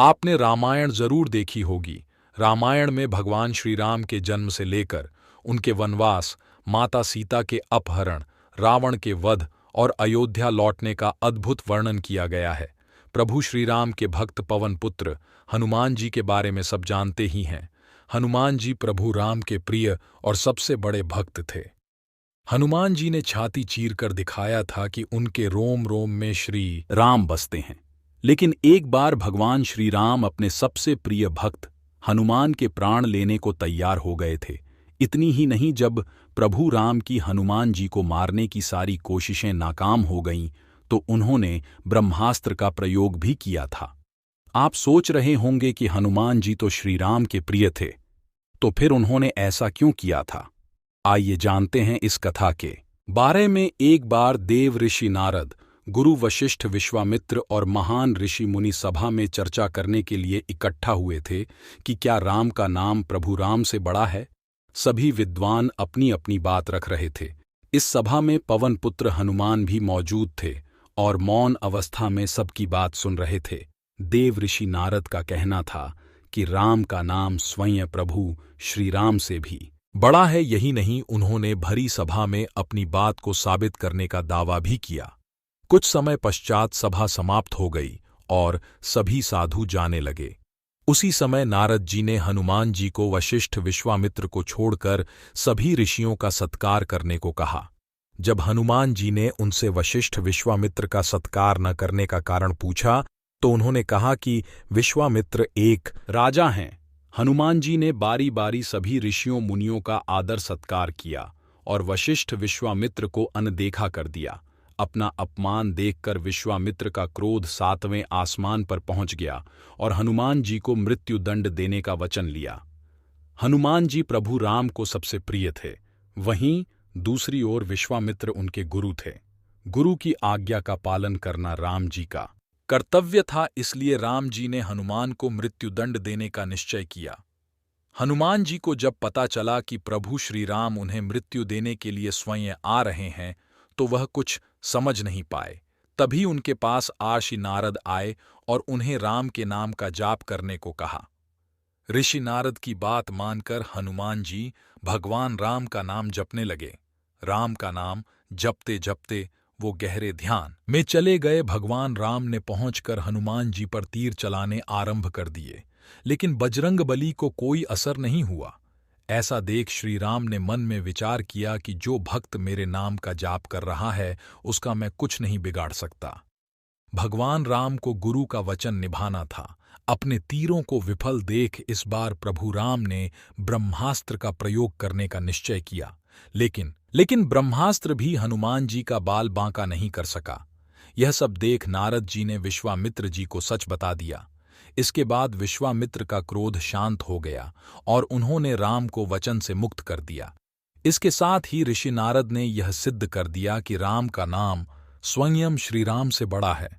आपने रामायण जरूर देखी होगी। रामायण में भगवान श्री राम के जन्म से लेकर उनके वनवास, माता सीता के अपहरण, रावण के वध और अयोध्या लौटने का अद्भुत वर्णन किया गया है। प्रभु श्री राम के भक्त पवन पुत्र हनुमान जी के बारे में सब जानते ही हैं। हनुमान जी प्रभु राम के प्रिय और सबसे बड़े भक्त थे। हनुमान जी ने छाती चीर कर दिखाया था कि उनके रोम रोम में श्री राम बसते हैं। लेकिन एक बार भगवान श्री राम अपने सबसे प्रिय भक्त हनुमान के प्राण लेने को तैयार हो गए थे। इतनी ही नहीं, जब प्रभु राम की हनुमान जी को मारने की सारी कोशिशें नाकाम हो गईं, तो उन्होंने ब्रह्मास्त्र का प्रयोग भी किया था। आप सोच रहे होंगे कि हनुमान जी तो श्री राम के प्रिय थे, तो फिर उन्होंने ऐसा क्यों किया था? आइए जानते हैं इस कथा के बारे में। एक बार देव ऋषि नारद, गुरु वशिष्ठ, विश्वामित्र और महान ऋषि मुनि सभा में चर्चा करने के लिए इकट्ठा हुए थे कि क्या राम का नाम प्रभु राम से बड़ा है। सभी विद्वान अपनी अपनी बात रख रहे थे। इस सभा में पवन पुत्र हनुमान भी मौजूद थे और मौन अवस्था में सबकी बात सुन रहे थे। देव ऋषि नारद का कहना था कि राम का नाम स्वयं प्रभु श्री राम से भी बड़ा है। यही नहीं, उन्होंने भरी सभा में अपनी बात को साबित करने का दावा भी किया। कुछ समय पश्चात सभा समाप्त हो गई और सभी साधु जाने लगे। उसी समय नारद जी ने हनुमान जी को वशिष्ठ, विश्वामित्र को छोड़कर सभी ऋषियों का सत्कार करने को कहा। जब हनुमान जी ने उनसे वशिष्ठ, विश्वामित्र का सत्कार न करने का कारण पूछा, तो उन्होंने कहा कि विश्वामित्र एक राजा हैं। हनुमान जी ने बारी बारी सभी ऋषियों मुनियों का आदर सत्कार किया और वशिष्ठ, विश्वामित्र को अनदेखा कर दिया। अपना अपमान देखकर विश्वामित्र का क्रोध 7वें आसमान पर पहुंच गया और हनुमान जी को मृत्युदंड देने का वचन लिया। हनुमान जी प्रभु राम को सबसे प्रिय थे। वहीं दूसरी ओर विश्वामित्र उनके गुरु थे। गुरु की आज्ञा का पालन करना राम जी का कर्तव्य था, इसलिए राम जी ने हनुमान को मृत्युदंड देने का निश्चय किया। हनुमान जी को जब पता चला कि प्रभु श्री राम उन्हें मृत्यु देने के लिए स्वयं आ रहे हैं, तो वह कुछ समझ नहीं पाए। तभी उनके पास आर्षि नारद आए और उन्हें राम के नाम का जाप करने को कहा। ऋषि नारद की बात मानकर हनुमान जी भगवान राम का नाम जपने लगे। राम का नाम जपते जपते वो गहरे ध्यान में चले गए। भगवान राम ने पहुंचकर हनुमान जी पर तीर चलाने आरंभ कर दिए, लेकिन बजरंगबली को कोई असर नहीं हुआ। ऐसा देख श्री राम ने मन में विचार किया कि जो भक्त मेरे नाम का जाप कर रहा है, उसका मैं कुछ नहीं बिगाड़ सकता। भगवान राम को गुरु का वचन निभाना था। अपने तीरों को विफल देख इस बार प्रभु राम ने ब्रह्मास्त्र का प्रयोग करने का निश्चय किया। लेकिन ब्रह्मास्त्र भी हनुमान जी का बाल बांका नहीं कर सका। यह सब देख नारद जी ने विश्वामित्र जी को सच बता दिया। इसके बाद विश्वामित्र का क्रोध शांत हो गया और उन्होंने राम को वचन से मुक्त कर दिया। इसके साथ ही ऋषि नारद ने यह सिद्ध कर दिया कि राम का नाम स्वयं श्री राम से बड़ा है।